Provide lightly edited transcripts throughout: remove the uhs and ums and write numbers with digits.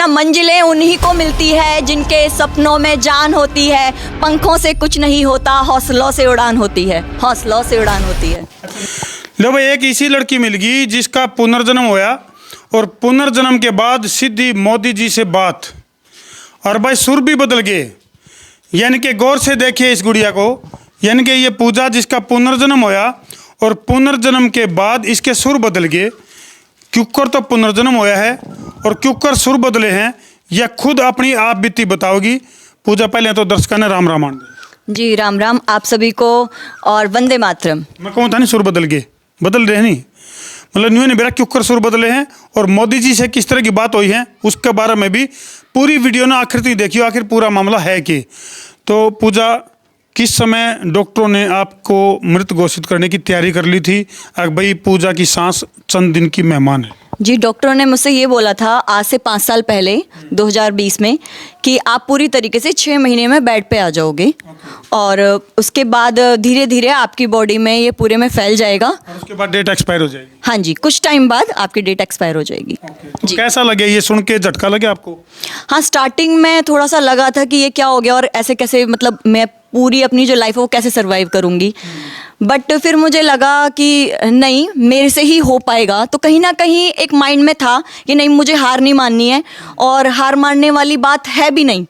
ना मंजिलें उन्हीं को मिलती है जिनके सपनों में जान होती है। पंखों से कुछ नहीं होता, हौसलों से उड़ान होती है, हौसलों से उड़ान होती है। लो भाई, एक ऐसी लड़की मिल गई जिसका पुनर्जन्म होया और पुनर्जन्म के बाद सीधी मोदी जी से बात, और भाई सुर भी बदल गए। यानी कि गौर से देखिए इस गुड़िया को, यानी कि ये पूजा जिसका पुनर्जन्म होया और पुनर्जन्म के बाद इसके सुर बदल गए। क्योंकर तो पुनर्जन्म होया है और क्योंकर सुर बदले हैं, यह खुद अपनी आप बीती बताओगी। पूजा, पहले तो दर्शकों ने राम राम जी, राम राम आप सभी को और वंदे मातरम। मैं कहूँ था नहीं सुर बदल गए, बदल रहे नहीं, मतलब न्यू ने मेरा क्योंकर सुर बदले हैं और मोदी जी से किस तरह की बात हुई है उसके बारे में भी पूरी वीडियो ना आखिर तक देखियो, आखिर पूरा मामला है कि। तो पूजा, किस समय डॉक्टरों ने आपको मृत घोषित करने की तैयारी कर ली थी? भाई पूजा की सांस चंद दिन की मेहमान है। जी, डॉक्टरों ने मुझसे ये बोला था आज से 5 साल पहले 2020 में कि आप पूरी तरीके से 6 महीने में बेड पे आ जाओगे और उसके बाद धीरे धीरे आपकी बॉडी में ये पूरे में फैल जाएगा और उसके बाद डेट एक्सपायर हो जाएगी। हाँ जी, कुछ टाइम बाद आपकी डेट एक्सपायर हो जाएगी। तो कैसा लगे ये सुन के, झटका लगे आपको? हाँ, स्टार्टिंग में थोड़ा सा लगा था कि ये क्या हो गया और ऐसे कैसे, मतलब मैं पूरी अपनी जो लाइफ है वो कैसे सरवाइव करूँगी। बट फिर मुझे लगा कि नहीं, मेरे से ही हो पाएगा। तो कहीं ना कहीं एक माइंड में था कि नहीं, मुझे हार नहीं माननी है और हार मानने वाली बात है भी नहीं।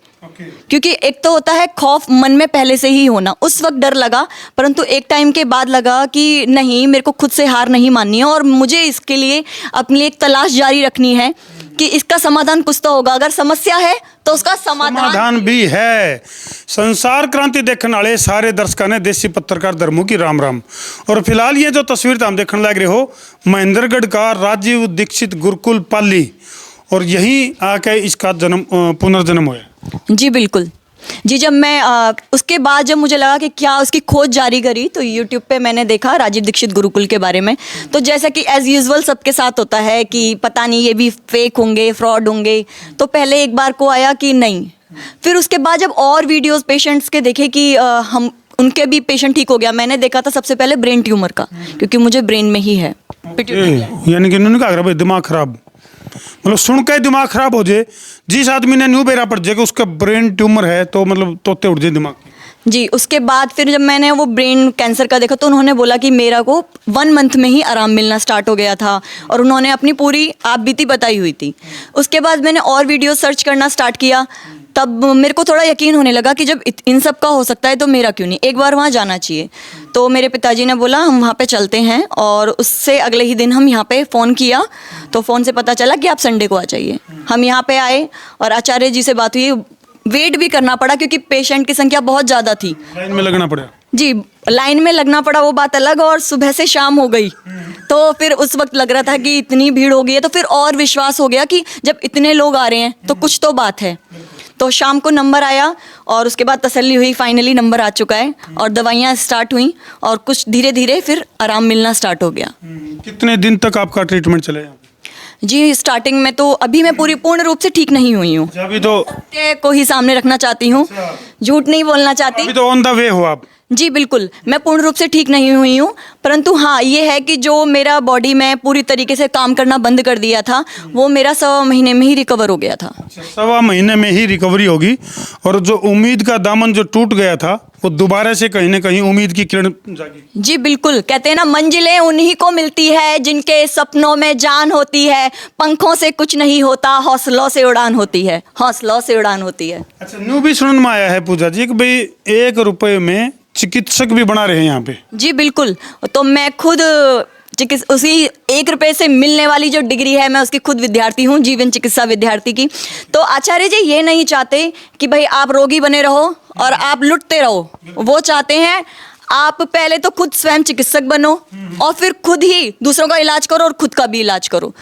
क्योंकि एक तो होता है खौफ मन में पहले से ही होना, उस वक्त डर लगा, परंतु एक टाइम के बाद लगा कि नहीं, मेरे को खुद से हार नहीं माननी है और मुझे इसके लिए अपनी एक तलाश जारी रखनी है कि इसका समाधान कुछ तो होगा। अगर समस्या है तो उसका समाधान भी है। संसार क्रांति देखने वाले सारे दर्शकों ने देसी पत्रकार धर्मों की राम राम। और फिलहाल ये जो तस्वीर हम देखने लग रहे हो, महेंद्रगढ़ का राजीव दीक्षित गुरुकुल पाली, और यहीं आके इसका जन्म पुनर्जन्म हुआ। जी बिल्कुल जी। जब मैं उसके बाद जब मुझे लगा कि क्या उसकी खोज जारी करी, तो YouTube पे मैंने देखा राजीव दीक्षित गुरुकुल के बारे में। तो जैसा कि एज यूजुअल सबके साथ होता है कि पता नहीं ये भी फेक होंगे, फ्रॉड होंगे, तो पहले एक बार को आया कि नहीं। फिर उसके बाद जब और वीडियोस पेशेंट्स के देखे कि हम उनके भी पेशेंट ठीक हो गया। मैंने देखा था सबसे पहले ब्रेन ट्यूमर का, क्योंकि मुझे ब्रेन में ही है। यानी कि उन्होंने कहा भाई दिमाग खराब, मतलब सुन के दिमाग खराब हो जाए। जिस आदमी ने न्यू बेरा पड़ जाए कि उसका ब्रेन ट्यूमर है तो मतलब तोते उड़ जाए दिमाग जी। उसके बाद फिर जब मैंने वो ब्रेन कैंसर का देखा तो उन्होंने बोला कि मेरा को 1 मंथ में ही आराम मिलना स्टार्ट हो गया था और उन्होंने अपनी पूरी आप बीती बताई हुई थी। उसके बाद मैंने और वीडियो सर्च करना स्टार्ट किया, तब मेरे को थोड़ा यकीन होने लगा कि जब इन सब का हो सकता है तो मेरा क्यों नहीं, एक बार वहाँ जाना चाहिए। तो मेरे पिताजी ने बोला हम वहाँ पे चलते हैं, और उससे अगले ही दिन हम यहाँ पे फ़ोन किया तो फ़ोन से पता चला कि आप संडे को आ जाइए। हम यहाँ पे आए और आचार्य जी से बात हुई। वेट भी करना पड़ा क्योंकि पेशेंट की संख्या बहुत ज़्यादा थी, लाइन में लगना पड़ा। जी, लाइन में लगना पड़ा, वो बात अलग। और सुबह से शाम हो गई, तो फिर उस वक्त लग रहा था कि इतनी भीड़ हो गई है, तो फिर और विश्वास हो गया कि जब इतने लोग आ रहे हैं तो कुछ तो बात है। तो शाम को नंबर आया और उसके बाद तसल्ली हुई, फाइनली नंबर आ चुका है और दवाइयाँ स्टार्ट हुई और कुछ धीरे धीरे फिर आराम मिलना स्टार्ट हो गया। कितने दिन तक आपका ट्रीटमेंट चलेगा? जी, स्टार्टिंग में तो अभी मैं पूर्ण रूप से ठीक नहीं हुई हूँ। अभी तो सत्य को ही सामने रखना चाहती हूँ, झूठ नहीं बोलना चाहती। अभी तो ऑन द वे हो आप? जी बिल्कुल, मैं पूर्ण रूप से ठीक नहीं हुई हूँ, परंतु हाँ ये है कि जो मेरा बॉडी में पूरी तरीके से काम करना बंद कर दिया था वो मेरा 1.25 महीने में ही रिकवर हो गया था। 1.25 महीने में ही रिकवरी होगी, और जो उम्मीद का दामन जो टूट गया था वो दोबारा से कहीं ना कहीं उम्मीद की किरण जागी। जी बिल्कुल, कहते हैं ना मंजिलें उन्हीं को मिलती है जिनके सपनों में जान होती है। पंखों से कुछ नहीं होता, हौसलों से उड़ान होती है, हौसलों से उड़ान होती है। अच्छा, न्यू भी सुनने में आया है पूजा जी कि भाई 1 रुपये में चिकित्सक भी बना रहे हैं यहाँ पे। जी बिल्कुल, तो मैं खुद उसी 1 रुपये से मिलने वाली जो डिग्री है मैं उसकी खुद विद्यार्थी हूँ, जीवन चिकित्सा विद्यार्थी की। तो आचार्य जी ये नहीं चाहते कि भाई आप रोगी बने रहो और आप लुटते रहो, वो चाहते हैं आप पहले तो खुद स्वयं चिकित्सक बनो और फिर खुद ही दूसरों का इलाज करो और खुद का भी इलाज करो।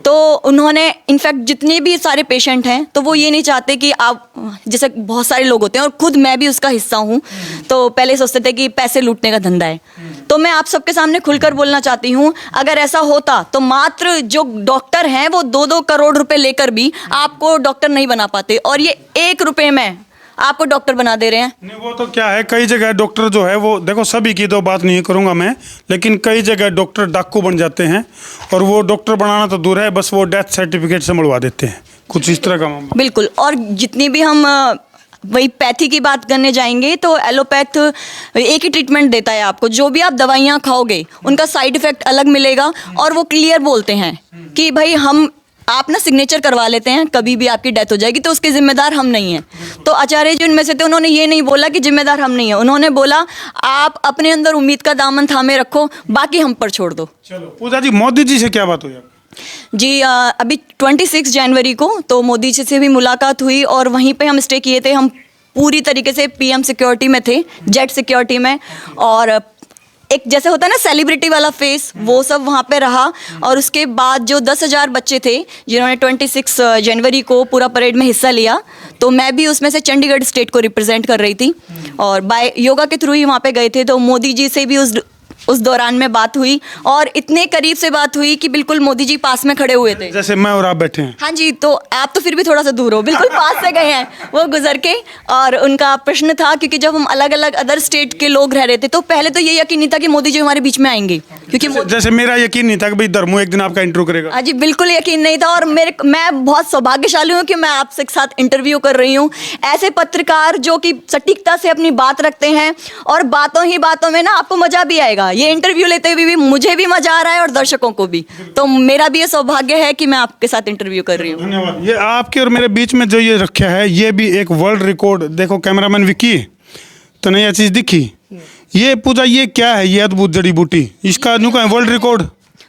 तो उन्होंने इनफैक्ट जितने भी सारे पेशेंट हैं तो वो ये नहीं चाहते कि आप, जैसे बहुत सारे लोग होते हैं और खुद मैं भी उसका हिस्सा हूँ, तो पहले सोचते थे कि पैसे लूटने का धंधा है। तो मैं आप सबके सामने खुलकर बोलना चाहती हूँ, अगर ऐसा होता तो मात्र जो डॉक्टर हैं वो 2-2 करोड़ रुपए लेकर भी आपको डॉक्टर नहीं बना पाते, और ये 1 रुपये में आपको डॉक्टर बना दे रहे हैं। नहीं, वो तो क्या है, कई जगह डॉक्टर जो है वो, देखो सभी की तो बात नहीं करूंगा मैं, लेकिन कई जगह डॉक्टर डाकू बन जाते हैं और वो डॉक्टर बनाना तो दूर है, बस वो डेथ सर्टिफिकेट से मलवा देते हैं। कुछ इस तरह का मामला। बिल्कुल। और जितनी भी हम वही पैथी की बात करने जाएंगे तो एलोपैथ एक ही ट्रीटमेंट देता है आपको। जो भी आप दवाइयाँ खाओगे उनका साइड इफेक्ट अलग मिलेगा, और वो क्लियर बोलते हैं कि भाई हम आप ना सिग्नेचर करवा लेते हैं, कभी भी आपकी डेथ हो जाएगी तो उसके जिम्मेदार हम नहीं हैं। तो आचार्य जी उनमें से थे, उन्होंने ये नहीं बोला कि जिम्मेदार हम नहीं हैं, उन्होंने बोला आप अपने अंदर उम्मीद का दामन थामे रखो, बाकी हम पर छोड़ दो। चलो पूजा जी, मोदी जी से क्या बात हुई आपकी? जी अभी 26 जनवरी को तो मोदी जी से भी मुलाकात हुई, और वहीं पे हम स्टे किए थे। हम पूरी तरीके से पीएम सिक्योरिटी में थे, जेट सिक्योरिटी में, और एक जैसे होता है ना सेलिब्रिटी वाला फेस, वो सब वहाँ पे रहा। और उसके बाद जो 10,000 बच्चे थे जिन्होंने 26 जनवरी को पूरा परेड में हिस्सा लिया, तो मैं भी उसमें से चंडीगढ़ स्टेट को रिप्रेजेंट कर रही थी, और बाय योगा के थ्रू ही वहाँ पे गए थे। तो मोदी जी से भी उस दौरान में बात हुई, और इतने करीब से बात हुई कि बिल्कुल मोदी जी पास में खड़े हुए थे, जैसे मैं और आप बैठे हैं। हाँ जी। तो आप तो फिर भी थोड़ा सा दूर हो, बिल्कुल पास से गए हैं वो गुजर के। और उनका प्रश्न था, क्योंकि जब हम अलग अलग अदर स्टेट के लोग रह रहे थे तो पहले तो ये यकीन नहीं था कि मोदी जी हमारे बीच में आएंगे, क्योंकि जैसे मेरा यकीन नहीं था कि भाई धर्मू एक दिन आपका इंटरव्यू करेगा। हाँ जी, बिल्कुल यकीन नहीं था। और मैं बहुत सौभाग्यशाली हूँ कि मैं आपसे साथ इंटरव्यू कर रही हूँ। ऐसे पत्रकार जो कि सटीकता से अपनी बात रखते हैं, और बातों ही बातों में ना आपको मजा भी आएगा। ये इंटरव्यू लेते हुए भी मुझे भी मजा आ रहा है और दर्शकों को भी। तो मेरा भी ये सौभाग्य है कि मैं आपके साथ इंटरव्यू कर रही हूँ। धन्यवाद। ये आपके और मेरे बीच में जो ये रखा है, ये भी एक वर्ल्ड रिकॉर्ड। देखो कैमरामैन विकी, तो नहीं ये चीज दिखी? ये पूजा, ये क्या है? ये अद्भुत जड़ी बूटी, इसका वर्ल्ड रिकॉर्ड?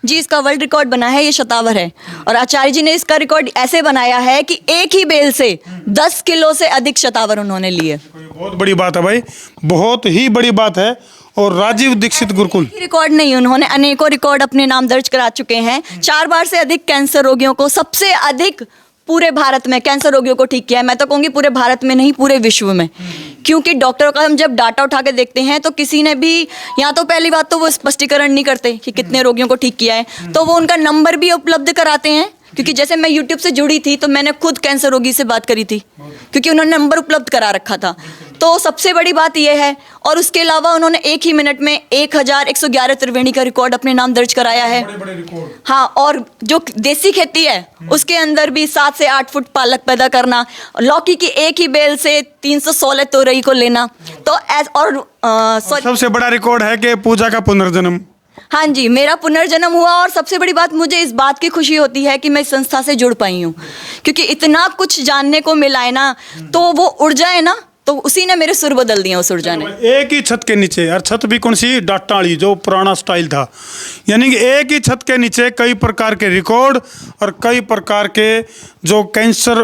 जी, इसका वर्ल्ड रिकॉर्ड बना है, ये शतावर है। और आचार्य जी ने इसका रिकॉर्ड ऐसे बनाया है कि एक ही बेल से 10 किलो से अधिक शतावर उन्होंने लिए। बहुत बड़ी बात है भाई, बहुत ही बड़ी बात है। और राजीव दीक्षित गुरुकुल रिकॉर्ड नहीं, उन्होंने अनेकों रिकॉर्ड अपने नाम दर्ज करा चुके हैं। 4 बार से अधिक कैंसर रोगियों को, सबसे अधिक पूरे भारत में कैंसर रोगियों को ठीक किया है। मैं तो कहूँगी पूरे भारत में नहीं, पूरे विश्व में। क्योंकि डॉक्टरों का हम जब डाटा उठा के देखते हैं तो किसी ने भी, यहाँ तो पहली बात तो वो स्पष्टीकरण नहीं करते कि कितने रोगियों को ठीक किया है, तो वो उनका नंबर भी उपलब्ध कराते हैं। क्योंकि जैसे मैं YouTube से जुड़ी थी तो मैंने खुद कैंसर रोगी से बात करी थी, क्योंकि उन्होंने नंबर उपलब्ध करा रखा था। तो सबसे बड़ी बात यह है। और उसके अलावा उन्होंने एक ही मिनट में 1111 त्रिवेणी का रिकॉर्ड अपने नाम दर्ज कराया है। हाँ, और जो देसी खेती है उसके अंदर भी 7 से 8 फुट पालक पैदा करना, लौकी की एक ही बेल से 316 तोरई को लेना। तो सबसे बड़ा रिकॉर्ड है कि पूजा का पुनर्जन्म। हाँ जी, मेरा पुनर्जन्म हुआ। और सबसे बड़ी बात मुझे इस बात की खुशी होती है कि मैं इस संस्था से जुड़ पाई हूँ, क्योंकि इतना कुछ जानने को मिला है ना, तो वो ऊर्जा है ना, तो उसी ने मेरे सुर बदल दिए, उस ऊर्जा ने। एक ही छत के नीचे, और छत भी कौन सी? डाटाली, जो पुराना स्टाइल था। यानी कि एक ही छत के नीचे कई प्रकार के रिकॉर्ड और कई प्रकार के जो कैंसर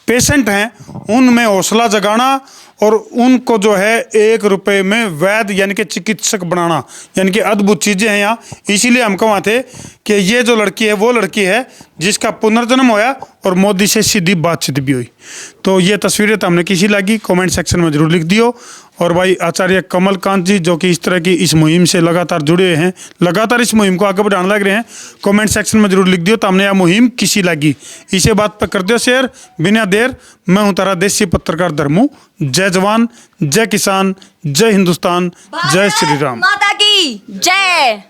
पेशेंट हैं उनमें हौसला जगाना, और उनको जो है 1 रुपए में वैद्य यानी कि चिकित्सक बनाना, यानी कि अद्भुत चीज़ें हैं यहाँ। इसीलिए हम कहा थे कि ये जो लड़की है वो लड़की है जिसका पुनर्जन्म होया और मोदी से सीधी बातचीत भी हुई। तो ये तस्वीरें तो हमने किसी लगी, कमेंट सेक्शन में जरूर लिख दियो। और भाई आचार्य कमलकांत जी जो कि इस तरह की इस मुहिम से लगातार जुड़े हैं, लगातार इस मुहिम को आगे बढ़ाने लग रहे हैं, कमेंट सेक्शन में जरूर लिख दियो तो हमने यह मुहिम किसी लगी। इसे बात पर कर दियो शेयर बिना देर। मैं हूँ तारा देसी पत्रकार धर्मू। जय जवान, जय किसान, जय हिंदुस्तान, जय श्री राम। माता की जय।